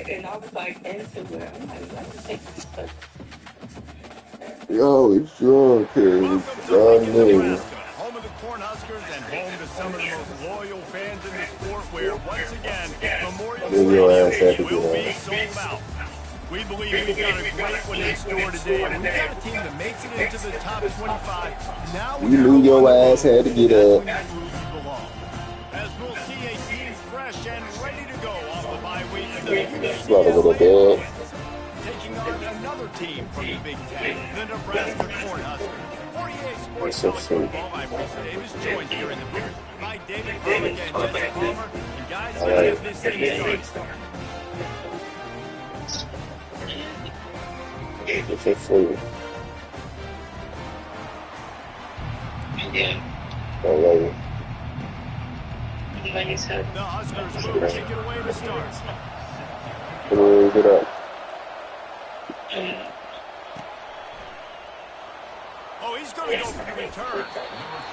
and I was like into it. I'm like, let me take this stuff. Yo, it's drunk here. Welcome to God Lincoln, knows. Nebraska, home of the Cornhuskers and home to some of the most loyal fans in the sport where, once again, Memorial Then your ass had Stadium to will get be out. sold out. We believe we've got a great one in store today, and we've got a team that makes it into the top 25. Now when You you knew go on your the ass road, had to get that's up. when you prove you belong. As we'll see a team fresh and ready to go off the bye week in the Brother with a UCLA bed. Bruins, taking on another team from the Big Ten, the Nebraska Cornhuskers. 48 Sports That's so College sweet. Football, I'm Reese Davis, joined here in the booth by David Palmer and Jesse Palmer. And guys, All let's right. get this thing started. It's a food. All right. The Huskers will kick it away to start. Come on, get up. Oh, he's going to go for the return.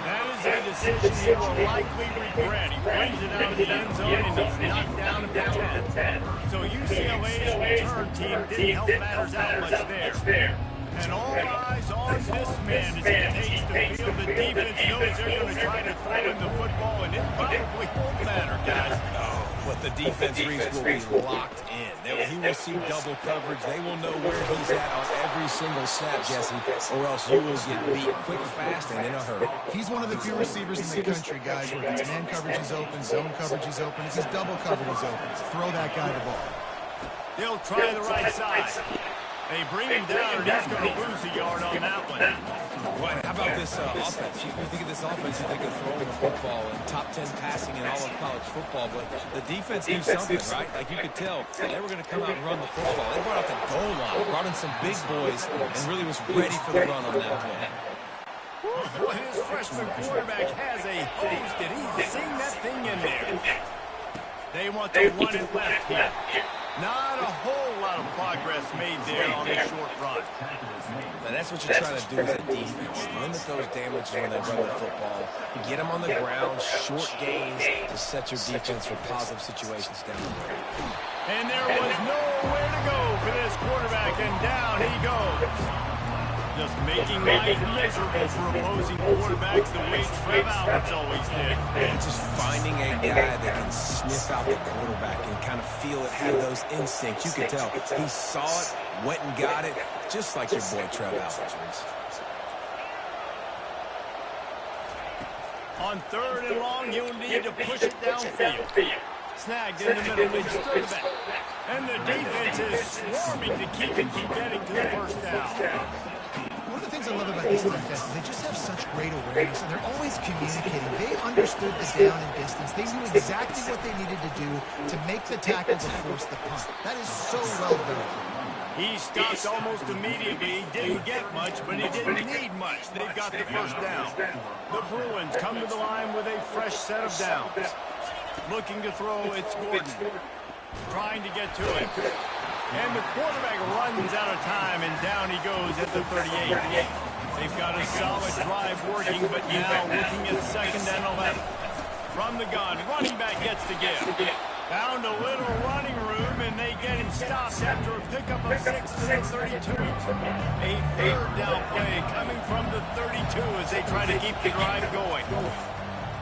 That is a decision he will likely regret. He brings it out of the end zone and he's knocked down at the 10. So UCLA's return team didn't help matters out much there. And all eyes on this man as he takes the field. The defense knows they're going to try to throw in the football, and it probably won't matter, guys. But the defense, Reese, will be locked in. He will see double coverage. They will know where he's at on every single snap, Jesse, or else you will get beat quick, fast, and in a hurry. He's one of the few receivers in the country, guys, where if it's man coverage is open, zone coverage is open, if he's double covered, he's open. Throw that guy the ball. They'll try the right side. They bring him down, and he's going to lose a yard on that one. What? How about this offense? You think of this offense, you think of throwing the football and top 10 passing in all of college football, but the defense knew something, right? Like you could tell they were going to come out and run the football. They brought out the goal line, brought in some big boys, and really was ready for the run on that play. Well, his freshman quarterback has a hose. Did he sing that thing in there? They want to run it left here. Not a whole lot of progress made there on the short run. And that's what you're trying to do as a defense. Limit those damages when they run the football. Get them on the ground, short gains to set your defense for positive situations down the road. And there was nowhere to go for this quarterback, and down he goes. Just making life miserable for opposing quarterbacks the way Trev Alberts always did. And just finding a guy that can sniff out the quarterback and kind of feel it, have those instincts. You could tell he saw it, went and got it, just like your boy Trev Alberts. On third and long, you'll need to push it downfield. Snagged in the middle, they stir it back. And the defense is swarming to keep getting to the first down. One of the things I love about this defense is they just have such great awareness, and they're always communicating. They understood the down and distance. They knew exactly what they needed to do to make the tackle to force the punt. That is so well done. He stopped almost immediately. He didn't get much, but he didn't need much. They've got the first down. The Bruins come to the line with a fresh set of downs. Looking to throw, it's Gordon. Trying to get to it. And the quarterback runs out of time, and down he goes at the 38. They've got a solid drive working, but now looking at 2nd and 11. From the gun, running back gets the give. Found a little running room, and they get him stopped after a pickup of 6 to the 32. A third down play coming from the 32 as they try to keep the drive going.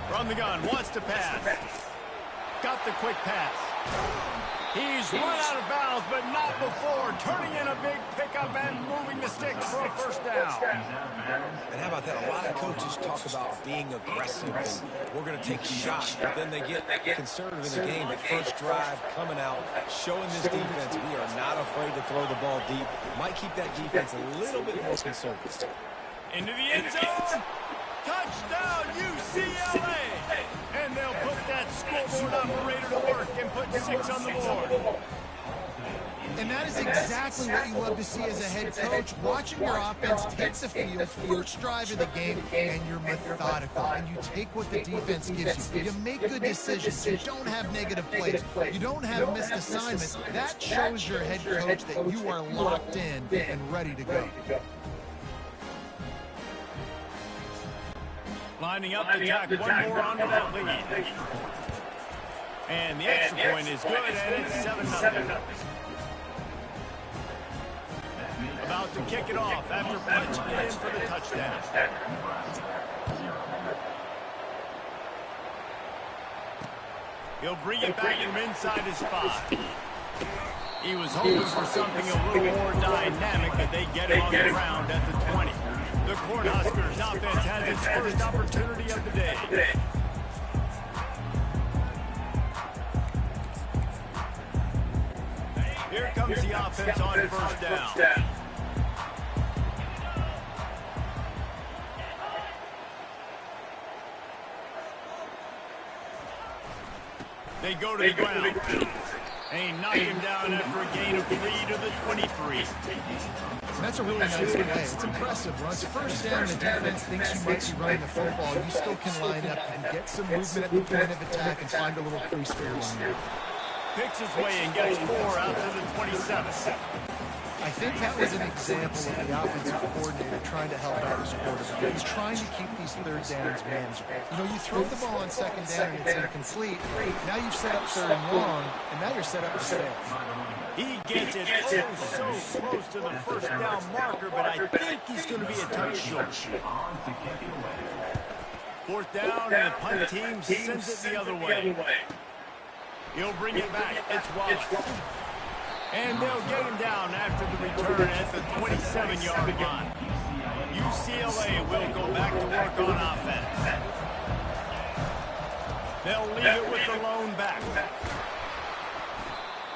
From the gun, wants to pass. Got the quick pass. He's run out of bounds, but not before turning in a big pickup and moving the sticks for a first down. And how about that? A lot of coaches talk about being aggressive and we're going to take shots, but then they get conservative in the game. But first drive coming out, showing this defense we are not afraid to throw the ball deep. Might keep that defense a little bit more conservative. Into the end zone. Touchdown, UCLA! And they'll put that scoreboard operator to work and put 6 on the board. And that is exactly what you love to see as a head coach, watching your offense take the field, first drive of the game, and you're methodical, and you take what the defense gives you. You make good decisions. You don't have negative plays. You don't have missed assignments. That shows your head coach that you are locked in and ready to go. Lining up to tack one more onto that lead. And the extra point is good, and it's 7-0. About to kick it off after punching it in for the touchdown. He'll bring it back from inside his 5. He was hoping for something a little more dynamic, but they get him on the ground at the 20. The Cornhuskers offense has its first opportunity of the day. Here comes the offense on first down. They go to the ground. And he knocked him down after a gain of 3 to the 23. That's a really nice play. It's impressive. When it's first down, the defense thinks you might be running the football. You still can line up. You can get some movement at the point of attack and find a little crease for your runner. Picks his way and gets 4 out to the 27. I think that was an example of the offensive coordinator trying to help out his quarterback. He's trying to keep these third downs manageable. You know, you throw the ball on second down and it's incomplete. Now you've set up third and long, and now you're set up to fail. He gets it so close to the first down marker, but I think he's going to be a touch short. Fourth down, and the punt team sends it the other way. He'll bring it back. It's Wallace. And they'll get him down after the return at the 27-yard line. UCLA will go back to work on offense. They'll leave it with the lone back.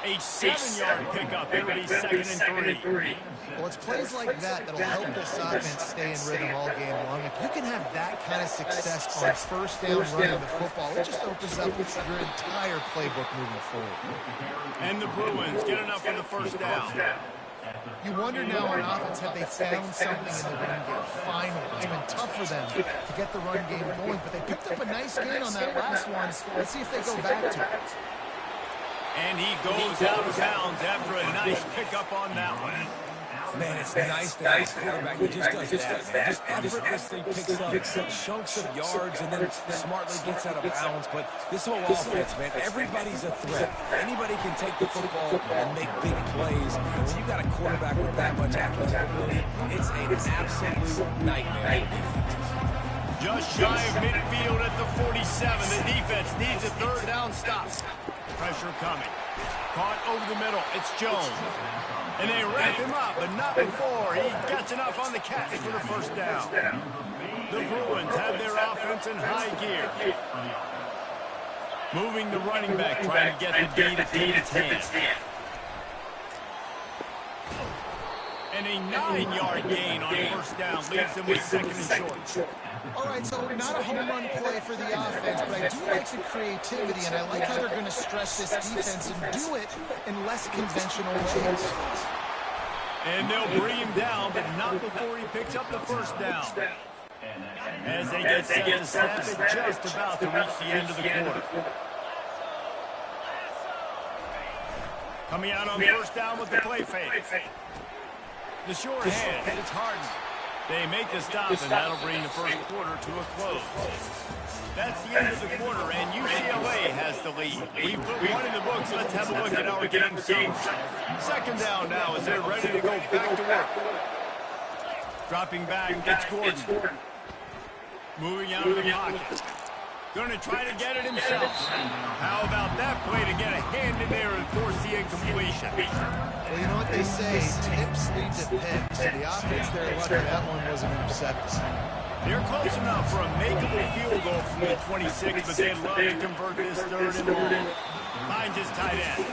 A 7-yard pickup. It'll be 2nd and 3. Well, it's plays like that that'll help this offense stay in rhythm all game long. If you can have that kind of success on first down running the football, it just opens up your entire playbook moving forward. And the Bruins get enough for the first down. You wonder now on offense, have they found something in the run game? Finally. It's been tough for them to get the run game going, but they picked up a nice gain on that last one. Let's see if they go back to it. And he goes out of bounds after a nice pickup on that one. Man, it's nice to have a quarterback who just does that, man. Just effortlessly picks up chunks of yards and then smartly gets out of bounds. But this whole offense, man, everybody's a threat. Anybody can take the football and make big plays. And when you got a quarterback with that much athletic ability, it's an absolute nightmare for defenses. Just shy of midfield at the 47. The defense needs a third down stop. Pressure coming. Caught over the middle. It's Jones. And they wrap him up, but not before he gets enough on the catch for the first down. The Bruins have their offense in high gear. Moving the running back, trying to get the D to his hand. And a 9-yard gain on first down leaves them with 2nd and short. All right, so not a home run play for the offense, but I do like the creativity, and I like how they're going to stress this defense and do it in less conventional ways. And they'll bring him down, but not before he picks up the first down. As they get set to snap it, just about to reach the end of the quarter. Coming out on first down with the play fake. The short hand, it's Harden. They make the stop, and that'll bring the first quarter to a close. That's the end of the quarter, and UCLA has the lead. We put one in the books. Let's have a look at our game summary. Second down now as they're ready to go back to work. Dropping back, it's Gordon. Moving out of the pocket. Going to try to get it himself. How about that play to get a hand in there and force the incompletion? Well, you know what they say, tips lead to picks. The offense there, lucky that one wasn't intercepted. They're close enough for a makeable field goal from the 26, but they'd love to convert this third and long. Finds his tight end.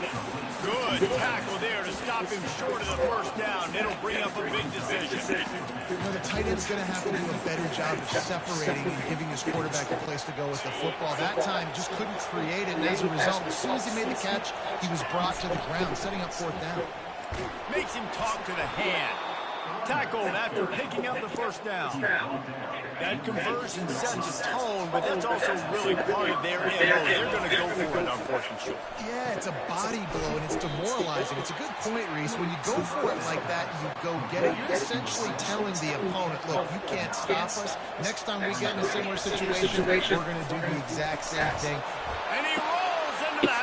Good tackle there to stop him short of the first down. It'll bring up a big decision. You know, the tight end's going to have to do a better job of separating and giving his quarterback a place to go with the football. That time, just couldn't create it, and as a result, as soon as he made the catch, he was brought to the ground, setting up fourth down. Makes him talk to the hand. Tackled after picking up the first down. That conversion sets a tone, but that's also really part of their MO. They're going to go for it on fourth and short. Yeah, it's a body blow, and it's demoralizing. It's a good point, Reese. When you go for it like that, you go get it. You're essentially telling the opponent, look, you can't stop us. Next time we get in a similar situation, we're going to do the exact same thing. And he rolls into the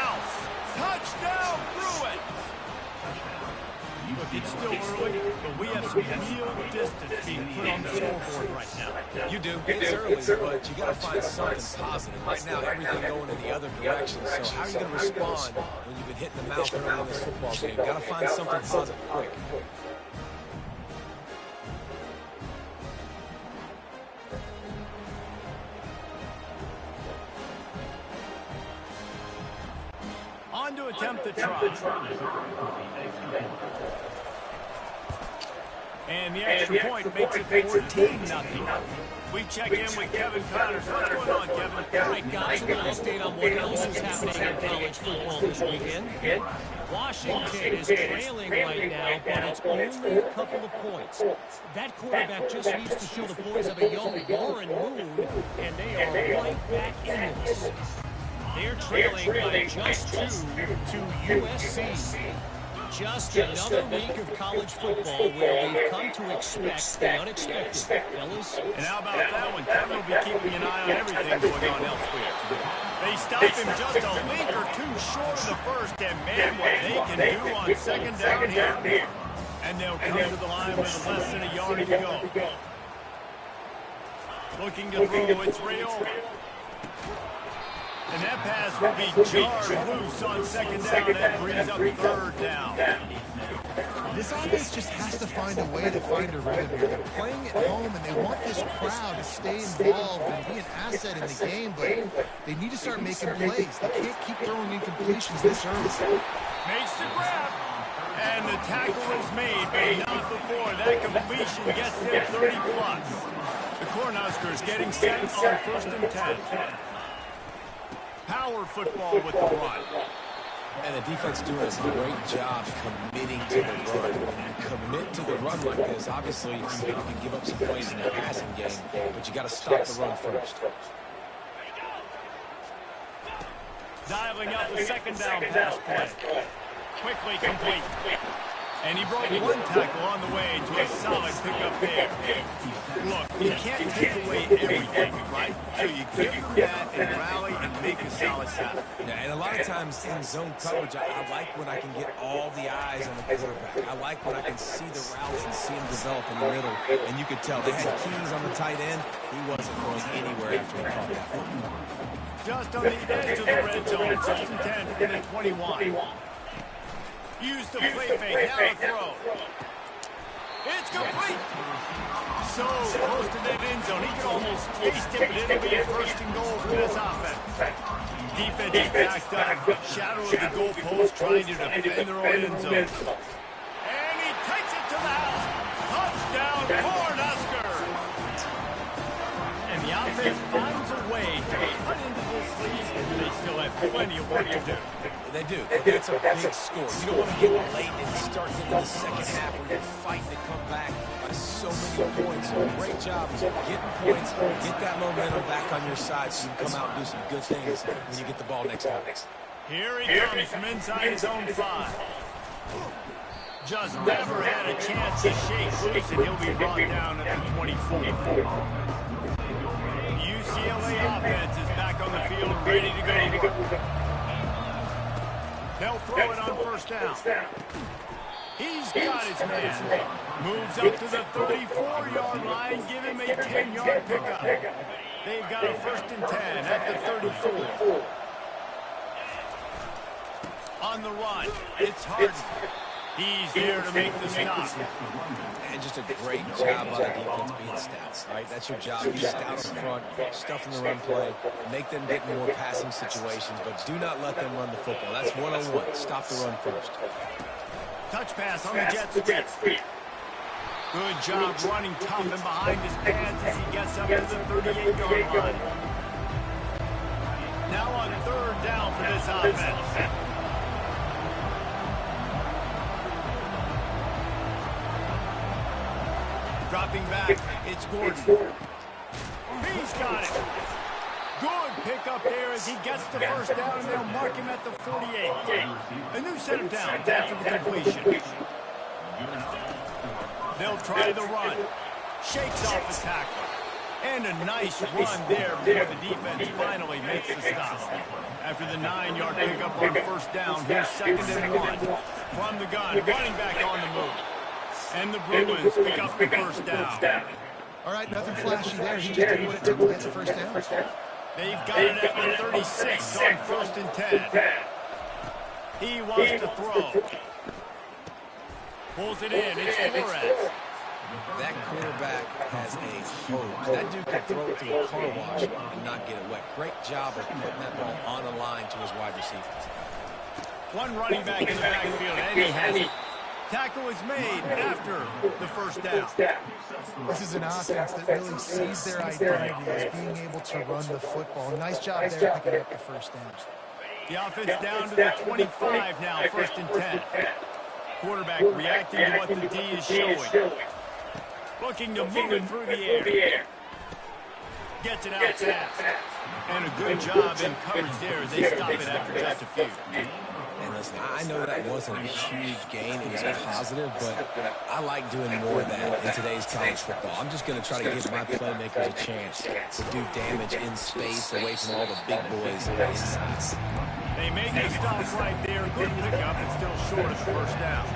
It's still early, but we have some real distance being put on the scoreboard right now. You do. It's early, but you got to find something positive. Right now, everything going in the other direction. So how are you going to respond when you've been hit in the mouth early in this football game? Got to find something positive quick. On to attempt the try. And the extra point makes it 14-0. We check in with Kevin Connors. What's going on, Kevin? All right, guys, a little update on what else is happening in college football this weekend. Washington is trailing right now, but it's only a couple of points. That quarterback just needs to show the boys of a young Warren Moon, and they are right back in this. They're trailing by just 2 to USC. Just another week of college football where we've come to expect the unexpected, fellas. And how about that one? Kevin will be keeping an eye on everything going on elsewhere. They stop him just a link or two short of the first, and man, what they can do on second down here. And they'll come to the line with less than a yard to go. Looking to throw, it's real. And that pass will be jarred loose on second down. That brings up third down. This offense just has to find a way to find a rhythm here. They're playing at home, and they want this crowd to stay involved and be an asset in the game, but they need to start making plays. They can't keep throwing incompletions this early. Makes the grab. And the tackle is made, but not before. That completion gets them 30-plus. The Cornhuskers getting set on 1st and 10. Power football with the run. And the defense doing a great job committing to the run. When you commit to the run like this, obviously you can give up some plays in the passing game, but you got to stop the run first. Dialing up the second down pass play. Quickly complete. And he broke one tackle on the way to a solid pickup there. Look, you can't take away everything, right? So you give them that and rally and make a solid tackle. Yeah, and a lot of times in zone coverage, I like when I can get all the eyes on the quarterback. I like when I can see the routes and see him develop in the middle. And you could tell they had keys on the tight end. He wasn't going anywhere after he caught that football. Just on the edge of the red zone, 1st and 10 from the 21. Use the play fake, now a throw. It's complete. So close to that end zone, he can almost taste it, but it'll be a 1st and goal for this offense. Defense is backed up, shadow of the goalpost, trying to defend their own end zone. And he takes it to the house. Touchdown, Cornhuskers. And the offense finds a way to cut into this lead, and they still have plenty of work to do. They do. That's a big score. You don't want to get late and start into the second half where you're fighting to come back by so many points. So great job getting points, get that momentum back on your side so you can come out and do some good things when you get the ball next time. Here he comes from inside his own 5. Just never had a chance to shake loose, and he'll be brought down at the 24. UCLA offense is back on the field, ready to go. They'll throw it on 1st down. He's got his man. Moves up to the 34-yard line. Give him a 10-yard pickup. They've got a 1st and 10 at the 34. On the run, it's Harden. He's there to make the stop. And just a great job on the defense being stout, right? That's your job. Be stout up front, stuff in the run play, make them get more passing situations, but do not let them run the football. That's one-on-one. Stop the run first. Touch pass on the jet sweep. Good job running tough and behind his pads as he gets up to the 38-yard line. Now on 3rd down for this offense. Dropping back, it's Gordon. He's got it. Good pickup there as he gets the 1st down, and they'll mark him at the 48. A new set of downs after the completion. They'll try the run. Shakes off the tackle. And a nice run there before the defense finally makes the stop. After the 9-yard pickup on first down, here's 2nd and 1. From the gun, running back on the move. And the Bruins pick up the first down. All right, nothing flashy there. He just did what it took to get the first down. They've got it at the 36 on 1st and 10. He wants to throw. Pulls it in. It's Flores. That quarterback has a hose. That dude can throw it through a car wash and not get it wet. Great job of putting that ball on the line to his wide receiver. One running back in the backfield, and he has it. Tackle is made after the first down. This is an offense that really sees their identity as being able to run the football. Nice job there picking up the first down. The offense down to the 25 now, 1st and 10. Quarterback reacting to what the D is showing. Looking to move it through the air. Gets it out fast. And a good job in coverage there as they stop it after just a few. And listen, I know that wasn't a huge gain. It was positive, but I like doing more of that in today's college football. I'm just going to try to give my playmakers a chance to do damage in space away from all the big boys inside. They make the stop right there. Good pickup and still short of the first down.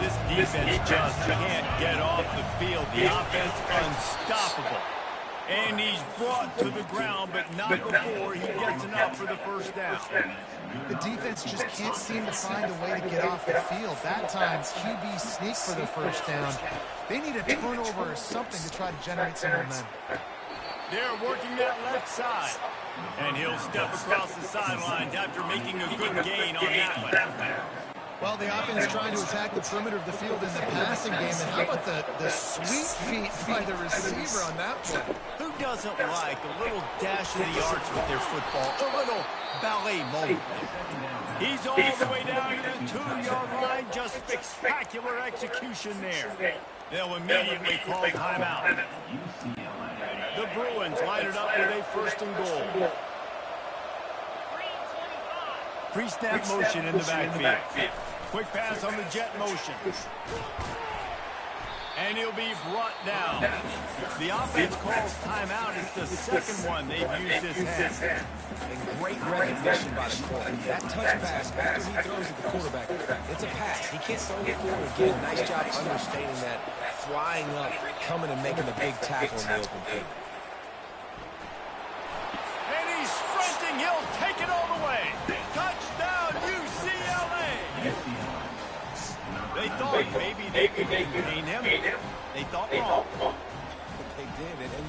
This defense just can't get off the field. The offense unstoppable. And he's brought to the ground, but not before he gets enough for the first down. The defense just can't seem to find a way to get off the field. That time, QB sneak for the first down. They need a turnover or something to try to generate some momentum. They're working that left side. And he'll step across the sidelines after making a good gain on that one. Well, the offense trying to attack the perimeter of the field in the passing game. And how about the sweet feet by the receiver on that play? Who doesn't like a little dash of the arts with their football? A little ballet moment. He's all the way down to the 2-yard line. Just spectacular execution there. They'll immediately call timeout. The Bruins line it up with a 1st and goal. Pre-snap motion in the backfield. Quick pass on the jet motion. And he'll be brought down. The offense calls timeout. It's the 2nd one they've used this half. And great recognition by the quarterback. That touch pass after he throws at the quarterback, it's a pass. He can't throw it forward again. Nice job understanding that, flying up, coming and making the big tackle in the open field. And he's sprinting. He'll take it all the way. Touchdown, UCLA. They thought maybe they could contain him. They thought wrong. They did, and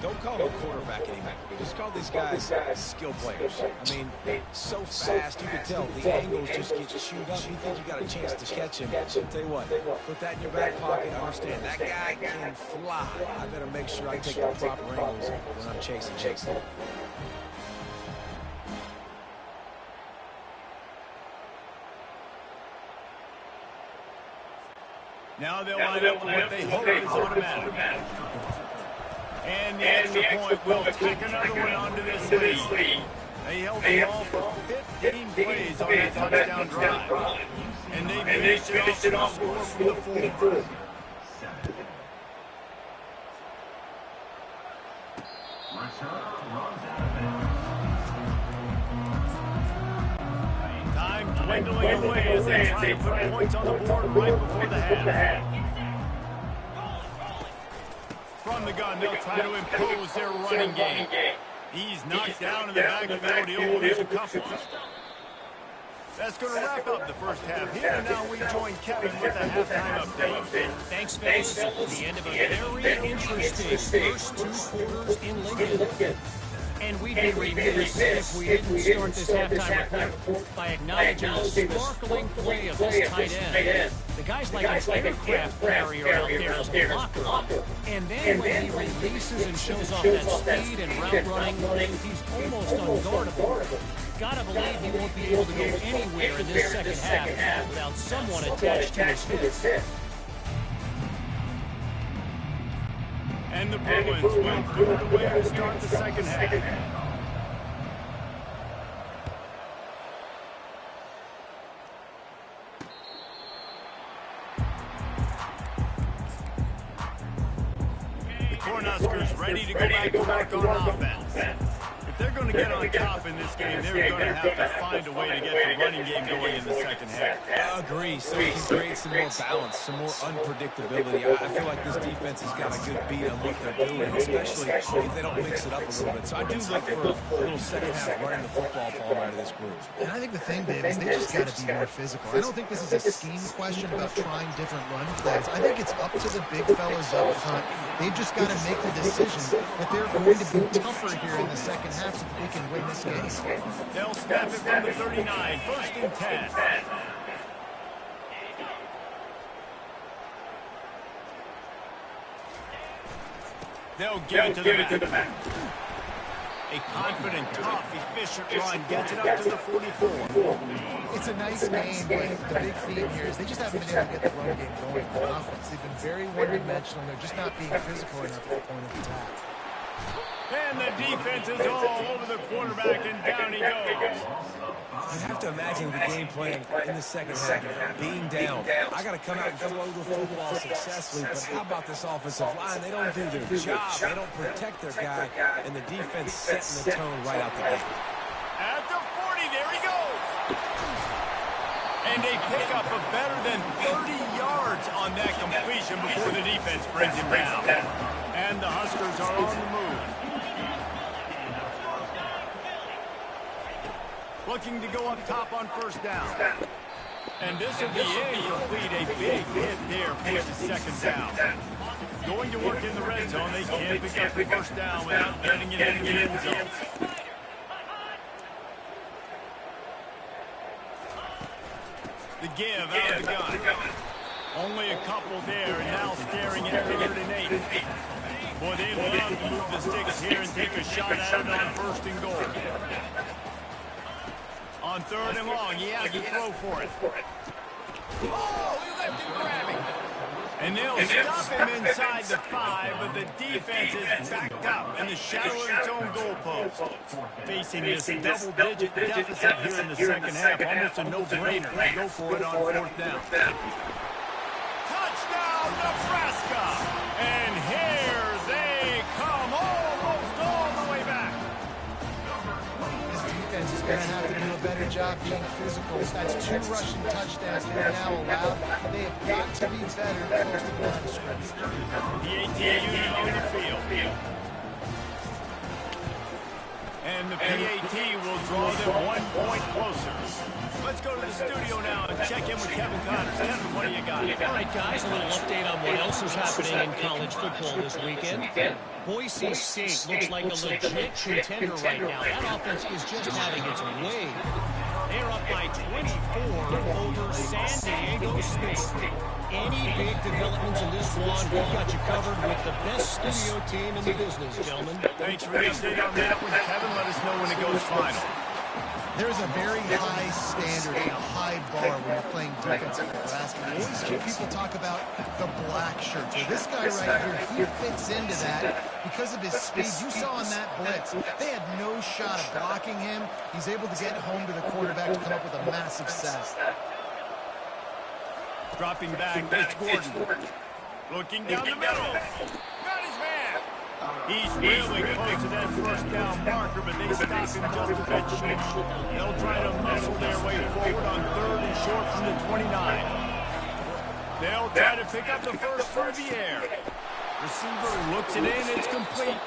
don't call them quarterback anymore. Just call these guys skill players. I mean, so fast, you can tell the angles just get chewed up. You think you got a chance to catch him. Tell you what, put that in your back pocket. Understand, that guy can fly. I better make sure I take the proper angles when I'm chasing. Now they'll line up with what they hope is automatic. And the extra point will tack another one onto this lead. They held the ball for 15 plays on that touchdown drive. And they finished it off with a score from the 4. Time dwindling away as they try to put points on the board right before the half. From the gun, they'll try to impose their running game. He's knocked down in the backfield. He'll lose a couple. That's going to wrap up the first half here. And now we join Kevin with the halftime update. Thanks, fellas. The end of a very interesting first 2 quarters in Lincoln. And we'd be remiss if we didn't start this halftime report by acknowledging the sparkling play of this tight end. The guy's like an aircraft carrier out there as a blocker. And then when he releases and shows off that speed and route running, he's almost unguardable. Gotta believe he won't be able to go anywhere in this second half without someone attached to his hip. And the Bruins will put it away to start the second half. Cornhuskers ready to go back to work on offense. If they're going to get on top in this game, they're going to have to find a way to get the running game going in the second half. I agree. So we can create some more balance, some more unpredictability. I feel like this defense has got a good beat on what they're doing, especially if they don't mix it up a little bit. So I do look for a little second half running the football ball out of this group. And I think the thing, Dave, is they just got to be more physical. I don't think this is a scheme question about trying different run plays. I think it's up to the big fellas up front. They've just got to make the decision that they're going to be tougher here in the second half so that they can win this game. They'll snap it from the 39, 1st and 10. They'll give it to the back. A confident, tough, efficient run gets it up to the 44. It's a nice game, but the big theme here is they just haven't been able to get the run game going on offense. They've been very one-dimensional. They're just not being physical enough at the point of attack. And the defense is all over the quarterback, and down he goes. You have to imagine the game plan in the second half, being down. I got to come out and throw the football successfully, but how about this offensive line? They don't do their job. They don't protect their guy, and the defense setting the tone right out the gate. At the 40, there he goes. And they pick up a better than 30 yards on that completion before the defense brings him down. And the Huskers are on the move. Looking to go up top on 1st down. And this will be incomplete. A big hit there for the 2nd down. Going to work in the red zone. They can't pick up the 1st down without getting it into the end zone. The give out of the gun. Only a couple there, and now staring at 3rd and 8. Boy, they love to move the sticks here and take a shot at it on 1st and goal. On 3rd and long, he has to throw for it. Oh, he left him grabbing. And they'll stop him inside the 5, but the defense is backed up in the shadow of its own goalpost. Facing this double-digit deficit here in the second half, almost a no-brainer to go for it on 4th down. Touchdown, Nebraska! And here they come, almost all the way back. This defense is going to have to do a better job being physical. That's 2 rushing touchdowns they're now allowed. They have got to be better close to the line of scrimmage. The 18 unit on the field. And the PAT will draw them 1 point closer. Let's go to the studio now and check in with Kevin Connors. Kevin, what do you got? All right, guys, a little update on what else is happening in college football this weekend. Boise State looks like a legit contender right now. That offense is just having its way. They're up by 24 over San Diego State. Any big developments in this one, we've got you covered with the best studio team in the business, gentlemen. Thanks for the update on that one, Kevin. Let us know when it goes final. There's a very high standard and a high bar when you're playing defensive basketball. You always hear people talk about the black shirts. Well, this guy right here, he fits into that because of his speed. You saw on that blitz, they had no shot of blocking him. He's able to get home to the quarterback to come up with a massive sack. Dropping back, it's Gordon. Looking down the middle. Got his man. He's really close to that 1st down marker, but they stop him just a bit short. They'll try to muscle their way forward on 3rd and short from the 29. They'll try to pick up the 1st through the air. Receiver looks it in, it's complete.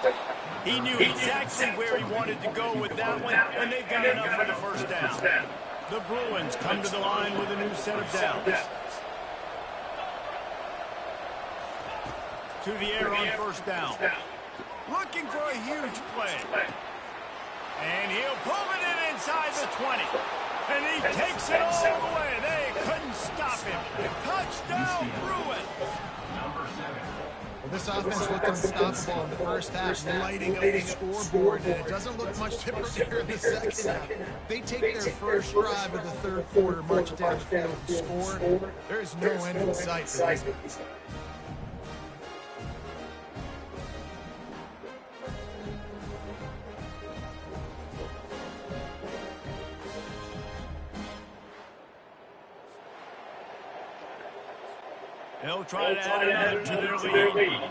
He knew exactly where he wanted to go with that one, and they've got enough for the 1st down. The Bruins come to the line with a new set of downs. To the air on 1st down. Looking for a huge play. And he'll pull it in inside the 20. And he takes it all the way. They couldn't stop him. Touchdown, Bruins. Well, this offense looked unstoppable in the 1st half, lighting up the scoreboard, and it doesn't look much different here in the 2nd half. They take their 1st drive of the 3rd quarter, march it down the field, and score. There is no end in sight for this. They'll try to add another to their lead.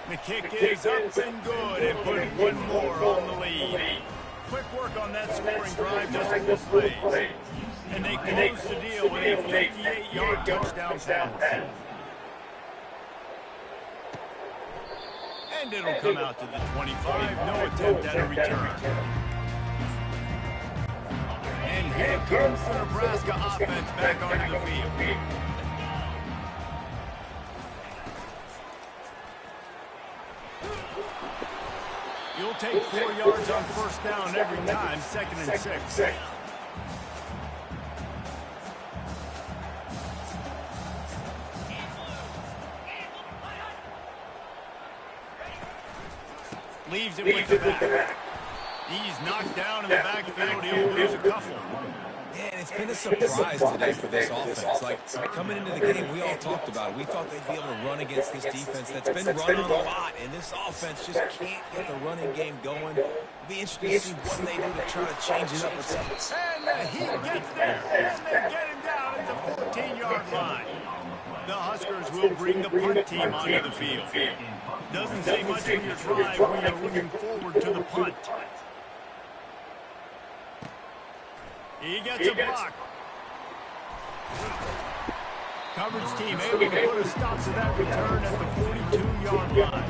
The kick is up and good and put one more on the lead. Quick work on that scoring drive, just 4 plays. And they close the deal with a 58-yard touchdown pass. And it'll come out to the 25. No attempt at a return. And here comes the Nebraska offense back onto the field. You'll take 4 yards on first down every time, 2nd and 6. Leaves it with the back. He's knocked down in the backfield. He'll lose a couple. Man, it's been a surprise today for this offense. Like, coming into the game, we all talked about it. We thought they'd be able to run against this defense that's been running a lot, and this offense just can't get the running game going. It'll be interesting to see what they do to try to change it up. And he gets there, and they get him down at the 14-yard line. The Huskers will bring the punt team onto the field. Doesn't say much from your drive when you're looking forward to the punt. He gets a block. Coverage team able to put a stop to that return at the 42-yard line.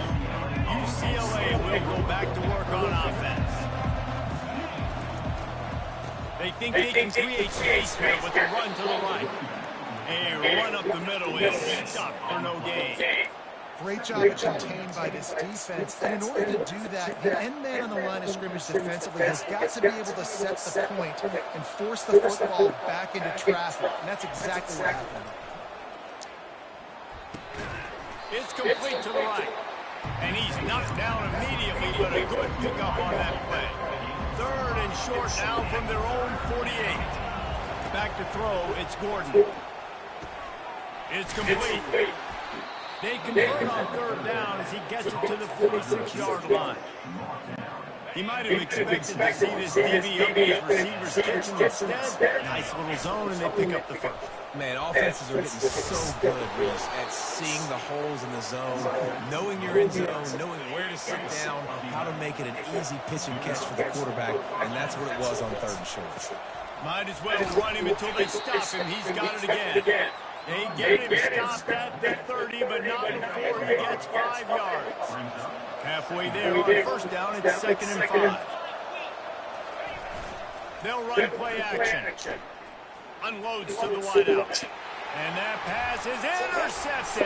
UCLA will go back to work on offense. They think they can create space here with a run to the right. A run up the middle is stopped for no gain. Great job contained by this defense. And in order to do that, the end man on the line of scrimmage defensively has got to be able to set the point and force the football back into traffic. And that's exactly what happened. It's complete to the right. And he's knocked down immediately, but a good pickup on that play. 3rd and short now from their own 48. Back to throw, it's Gordon. It's complete. They convert on 3rd down as he gets it to the 46-yard line. He might have expected to see this DB up his receiver's kitchen. Instead, nice little zone, and they pick up the first. Man, offenses are getting so good, Reese, at seeing the holes in the zone, knowing you're in zone, knowing where to sit down, how to make it an easy pitch and catch for the quarterback, and that's what it was on 3rd and short. Might as well run him until they stop him. He's got it again. They get him stopped at the 30, but not before he gets 5 yards. Halfway there on 1st down, it's 2nd and 5. They'll run play action. Unloads to the wideout. And that pass is intercepted.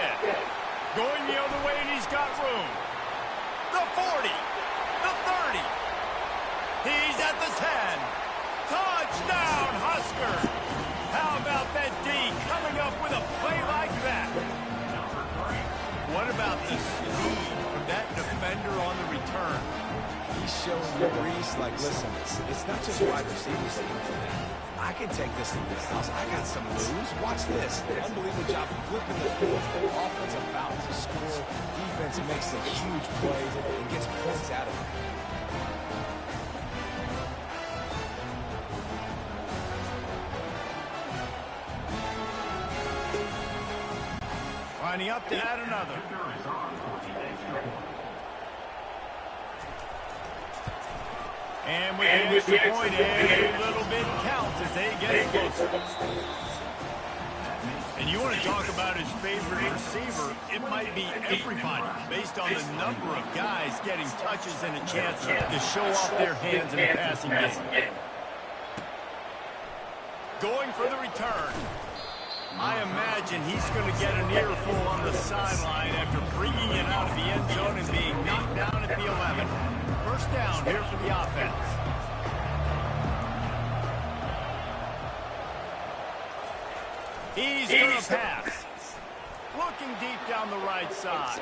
Going the other way, and he's got room. The 40. The 30. He's at the 10. Touchdown, Husker. How about that D coming up with a play like that? What about the speed from that defender on the return? He's showing you, Reese, like, listen, it's not just wide receivers that can do that. I can take this in this house. I got some moves. Watch this. Unbelievable job flipping the field. Offense about to score. Defense makes a huge play and gets points out of it. Lining up to add another. And with the extra point, every little bit counts as they get closer. And you want to talk about his favorite receiver, it might be everybody, based on the number of guys getting touches and a chance to show off their hands in the passing game. Going for the return. I imagine he's going to get an earful on the sideline after bringing it out of the end zone and being knocked down at the 11. 1st down here for the offense. He's going to pass. Looking deep down the right side.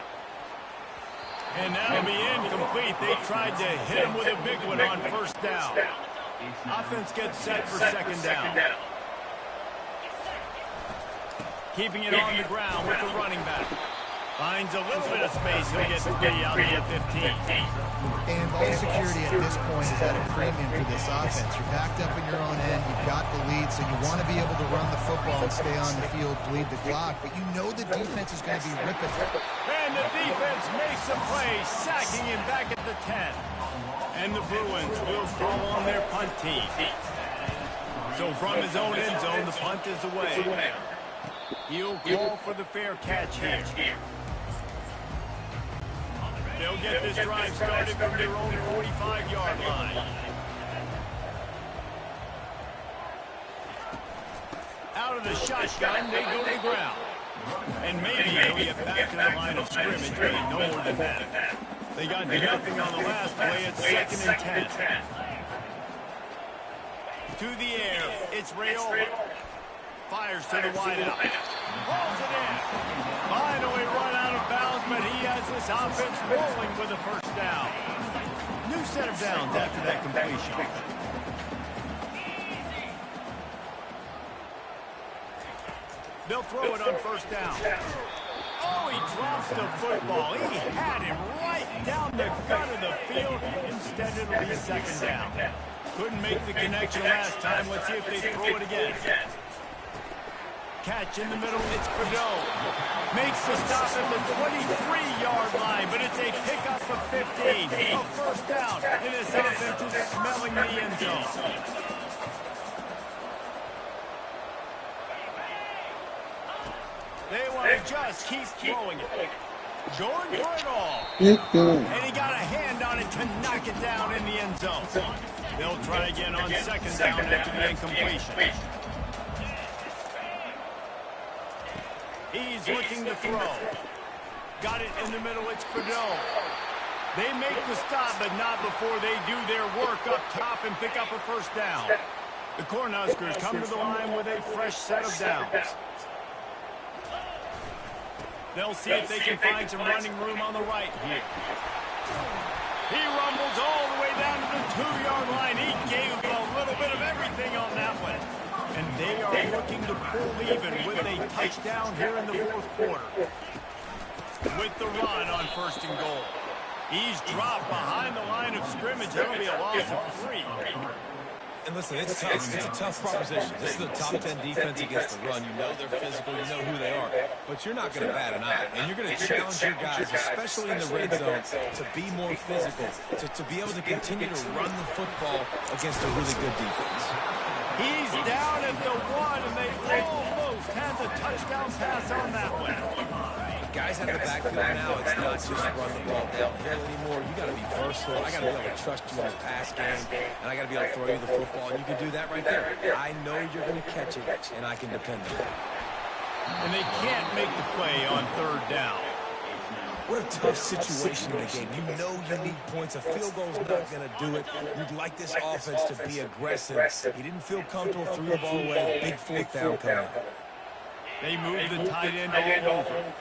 And that'll be incomplete. They tried to hit him with a big one on 1st down. Offense gets set for 2nd down. Keeping it on the ground with the running back. Finds a little bit of space. He'll get 3 out of the 15. And ball security at this point is at a premium for this offense. You're backed up in your own end. You've got the lead, so you want to be able to run the football and stay on the field, bleed the clock. But you know the defense is going to be ripping. And the defense makes a play, sacking him back at the 10. And the Bruins will call on their punt team. So from his own end zone, the punt is away. He'll call for the fair catch here. They'll get this drive started from their own 45-yard line. Out of the shotgun, they go to the ground. And maybe he'll get back to the line of scrimmage, but no more than that. They got nothing on the last play. It's 2nd and 10. To the air, it's Rayola. Fires to the wideout. Rolls it in. Finally run out of bounds, but he has this offense rolling with a first down. New set of downs after that completion. They'll throw it on first down. Oh, he drops the football. He had him right down the gut of the field. Instead, it'll be 2nd down. Couldn't make the connection last time. Let's see if they throw it again. Catch in the middle. It's Cadeau. Makes the stop at the 23-yard line, but it's a pickup of 15. A first down. And this offense is smelling the end zone. They want to just keep throwing it. Going for it all. And he got a hand on it to knock it down in the end zone. They'll try again on 2nd down after the incompletion. He's looking to throw. Got it in the middle. It's Cadeau. They make the stop, but not before they do their work up top and pick up a first down. The Cornhuskers come to the line with a fresh set of downs. They'll see if they can find some running room on the right here. He rumbles all the way down to the 2-yard line. He gave a little bit of everything on that one. And they are looking to pull even with a touchdown here in the 4th quarter. With the run on 1st and goal. He's dropped behind the line of scrimmage. That'll be a loss of 3. And listen, it's tough. It's a tough proposition. This is a top 10 defense against the run. You know they're physical. You know who they are. But you're not going to bat an eye. And you're going to challenge your guys, especially in the red zone, to be more physical, to be able to continue to run the football against a really good defense. He's down at the 1, and they almost had the touchdown pass on that one. Guys out of the backfield now, it's not just run the ball downhill anymore. You got to be versatile. I got to be able to trust you in the pass game, and I got to be able to throw you the football, and you can do that right there. I know you're going to catch it, and I can depend on it. And they can't make the play on 3rd down. What a tough situation in the game. You know you need points. A field goal's not going to do it. You'd like this offense to be aggressive. He didn't feel comfortable, threw the ball away. Big 4th down coming up. They move the tight end all over.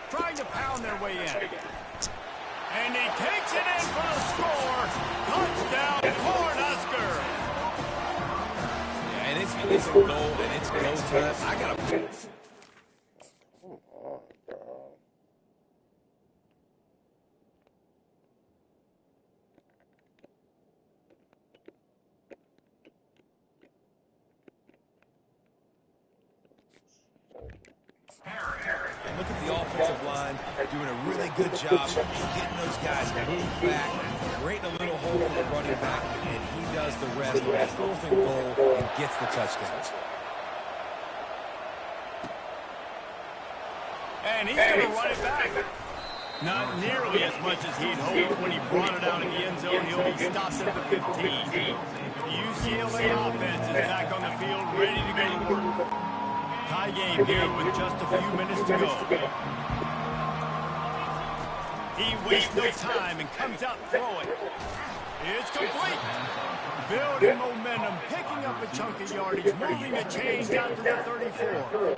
Trying to pound their way in. And he takes it in for the score. Touchdown, Cornhusker. Yeah, and it's a goal, and it's go time. I got to... Look at the offensive line doing a really good job getting those guys moved back, creating a little hole for the running back, and he does the rest on 4th and goal and gets the touchdown. And he's going to run it back. Not nearly as much as he'd hoped when he brought it out in the end zone. He'll be stopped at the 15. The UCLA offense is back on the field, ready to go to work. Tie game here with just a few minutes to go. He wastes no time and comes out throwing. It's complete. Building momentum, picking up a chunk of yardage, moving the chains out to the 34.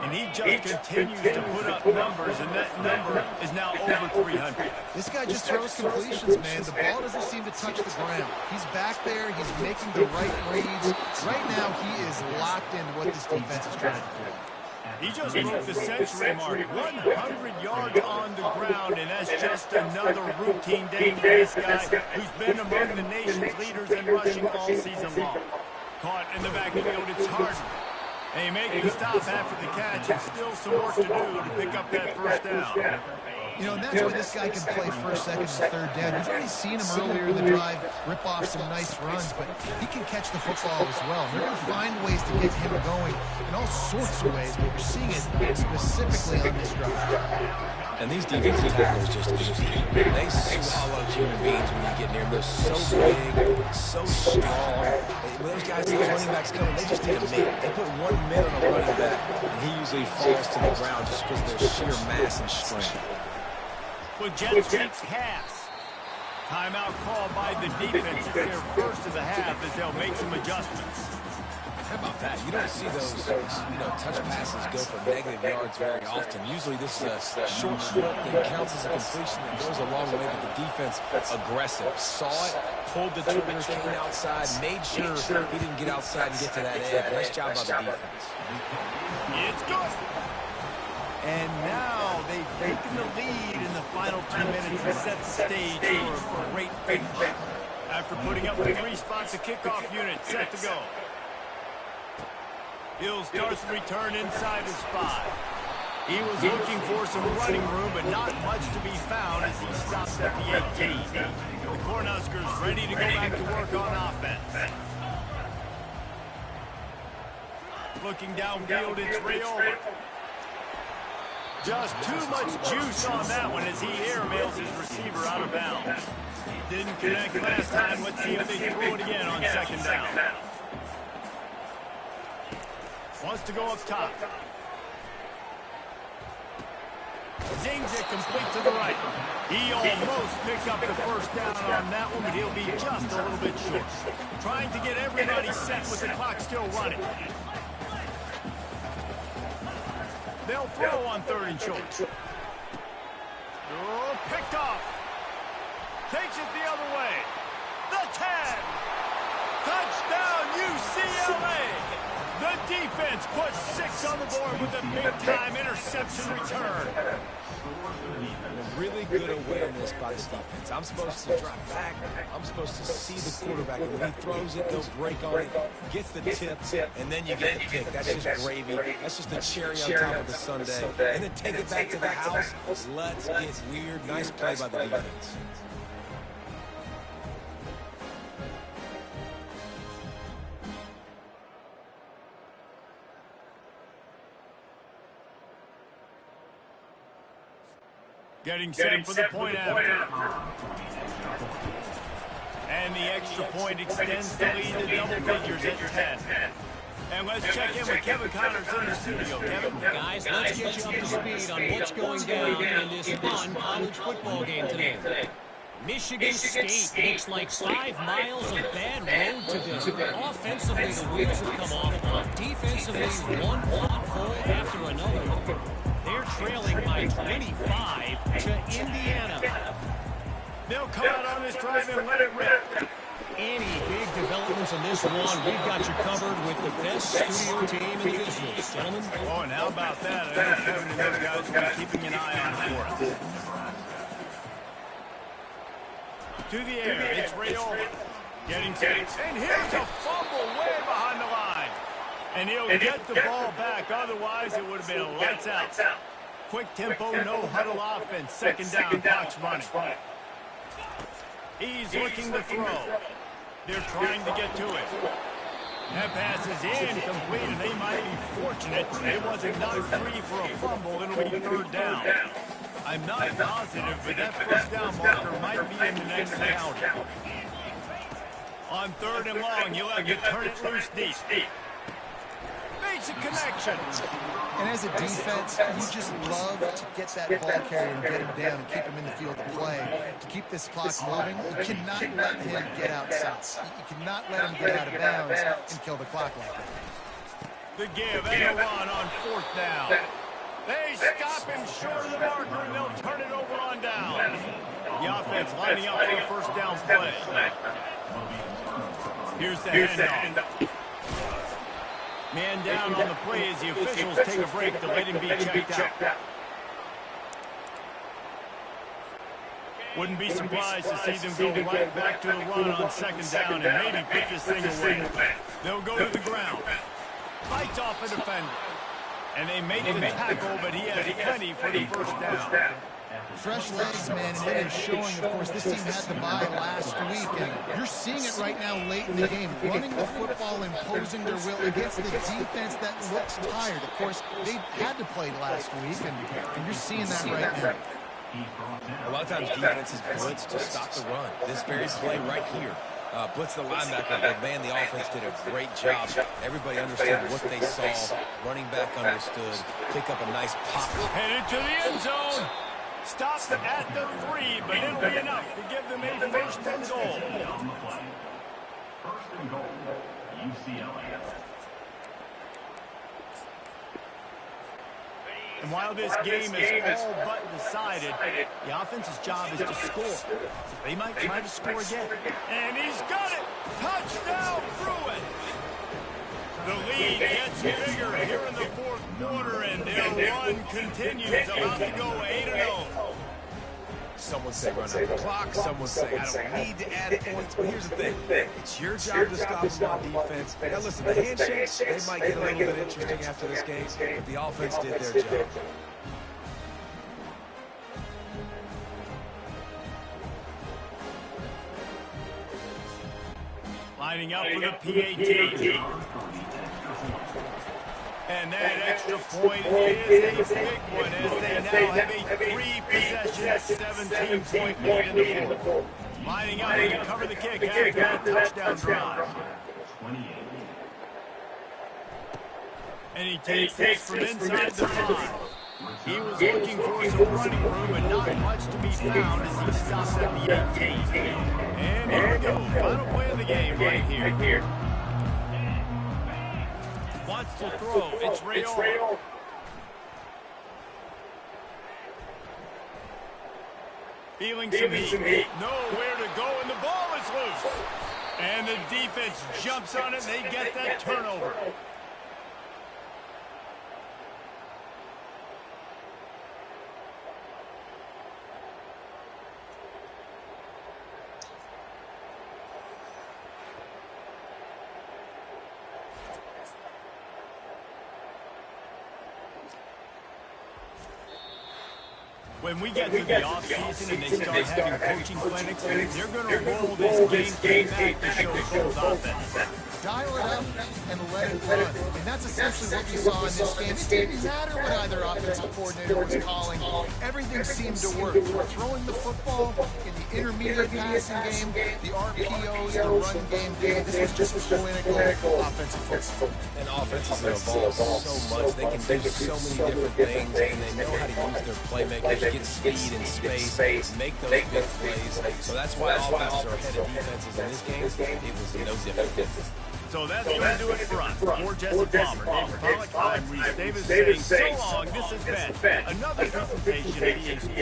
And he just continues to put up numbers, and that number is now over 300. This guy just throws completions, man. The ball doesn't seem to touch the ground. He's back there. He's making the right reads. Right now, he is locked into what this defense is trying to do. He just broke the century mark, 100 yards on the ground, and that's just another routine day for this guy who's been among the nation's leaders in rushing all season long. Caught in the backfield, it's Harden. They make the stop after the catch, and still some work to do to pick up that first down. You know, and that's where this guy can play first, second, and third down. You've already seen him earlier in the drive rip off some nice runs, but he can catch the football as well. They're going to find ways to get him going in all sorts of ways, but we're seeing it specifically on this drive. And these defensive tackles just they swallow human beings when you get near them. They're so big, so strong. When those guys, those running backs coming, they just need a minute. They put 1 minute on a running back, and he usually falls to the ground just because of their sheer mass and strength. With jet sweep pass. Timeout call by the defense. It's their first of the half as they'll make some adjustments. How about that? You don't see those, touch passes go for negative yards very often. Usually this is a short slip that counts as a completion that goes a long way, but the defense aggressive. Saw it, pulled the trigger, came outside, made sure he didn't get outside and get to that edge. Nice job by the defense. It's good. And now they've taken the lead in the final 2 minutes and set the stage for a great finish. After putting up the 3 spots, the kickoff unit set to go. He'll start the return inside his 5. He was looking for some running room, but not much to be found as he stops at the 18. The Cornhuskers ready to go back to work on offense. Looking downfield, it's Rayola. Just too much juice on that one as he airmails his receiver out of bounds. Didn't connect last time. Let's see if they throw it again on second down. Wants to go up top. Zings it complete to the right. He almost picked up the first down on that one, but he'll be just a little bit short. Trying to get everybody set with the clock still running. They'll throw on 3rd and short. Oh, picked off. Takes it the other way. The 10. Touchdown, UCLA. The defense puts 6 on the board with a big-time interception return. Really good awareness by the defense. I'm supposed to drop back. I'm supposed to see the quarterback. And when he throws it, they'll break on it, gets the tip, and then you get the pick. That's just gravy. That's just the cherry on top of the sundae. And then take it back to the house. Let's get weird. Nice play by the defense. Getting set for the point after. And the extra point extends the lead to double figures at 10. And let's check in with Kevin Connors in the studio. Kevin? Guys, let's get you up to speed on what's going down in this fun college football game today. Michigan State looks like 5 miles of bad road today. Offensively, the wheels have come off. Defensively, one plot hole after another. They're trailing by 25 to Indiana. They'll come out on this drive and let it rip. Any big developments in this one, we've got you covered with the best studio team in the business, gentlemen. Oh, and how about that? I know Kevin and those guys will be keeping an eye on for us. To the air, it's Rayola. Getting set. And here's a fumble way behind the line. And he'll get the ball back. Otherwise, it would have been lights out. Quick tempo, no huddle offense. Second down, clock's running. He's looking to throw. They're trying to get to it. That pass is incomplete, and they might be fortunate. It wasn't knocked free for a fumble. It'll be 3rd down. I'm not positive, but that first down marker might be in the next county. On 3rd and long, you'll have to turn it loose deep. Makes a connection. And as a defense, you just love to get that ball carrier and get him down and keep him in the field of play. To keep this clock moving, you cannot let him get outside. You cannot let him get out of bounds and kill the clock like that. The give and a run on 4th down. They stop him short of the marker, and they'll turn it over on down. The offense lining up for the first down play. Here's the handoff. Man down on the play as the officials take a break to let him be checked out. Wouldn't be surprised to see them go right back to the run on 2nd down and maybe put this thing away. They'll go to the ground. Fight Fights off a defender. And they make the tackle, but he has plenty for the first down. Fresh legs, man, and it is showing. Of course, this team had the bye last week, and you're seeing it right now late in the game. Running the football, imposing their will against the defense that looks tired. Of course, they had to play last week, and you're seeing that right now. A lot of times defenses blitz to stop the run. This very play right here. Blitz the linebacker, but man, the offense did a great job. Everybody understood what they saw. Running back understood. Pick up a nice pop. Headed to the end zone. Stop at the 3, but it'll be enough to give them a first and goal. First and goal, UCLA. And while this game is all but decided, the offense's job is to score. So they might try to score again. And he's got it! Touchdown, Bruin! The lead gets bigger here in the fourth quarter, and their run continues, about to go 8-0. Some would say run out the clock. Some would say I don't need to add points. But here's the thing. It's your job to stop them on defense. Now, listen, the handshakes, they might get a little bit interesting after this game, but the offense did their job. Lining up for the PAT. And that extra point is a big one as they now have a 3-possession, 17-point lead in the fourth. Lining up to cover the kick after that touchdown drive. And he takes this from inside the 5. He was looking for some running room, but not much to be found as he stops at the 18. And here we go, final play of the game right here. Wants to throw. It's Rayola. Feeling some heat. Nowhere to go, and the ball is loose. And the defense jumps on it, and they get that turnover. When we get to the offseason and they start having coaching clinics, they're going to roll this game back to show both offense. Dial it up and let it run. And that's essentially what we saw in this game. It didn't matter what either offensive coordinator was calling. Everything seemed to work. Throwing the football in the intermediate passing game, the RPOs, the run game. This was just clinical offensive football. And offenses have evolved so much. They can do so many different things, and they know how to use their playmakers, get speed and space, make those big plays. So that's why offenses are ahead of defenses in this game. It was no different. So that's going to do it for us. For Jesse Palmer, David Pollack, I'm Reese Davis saying so long. This has been another presentation of EA Sports.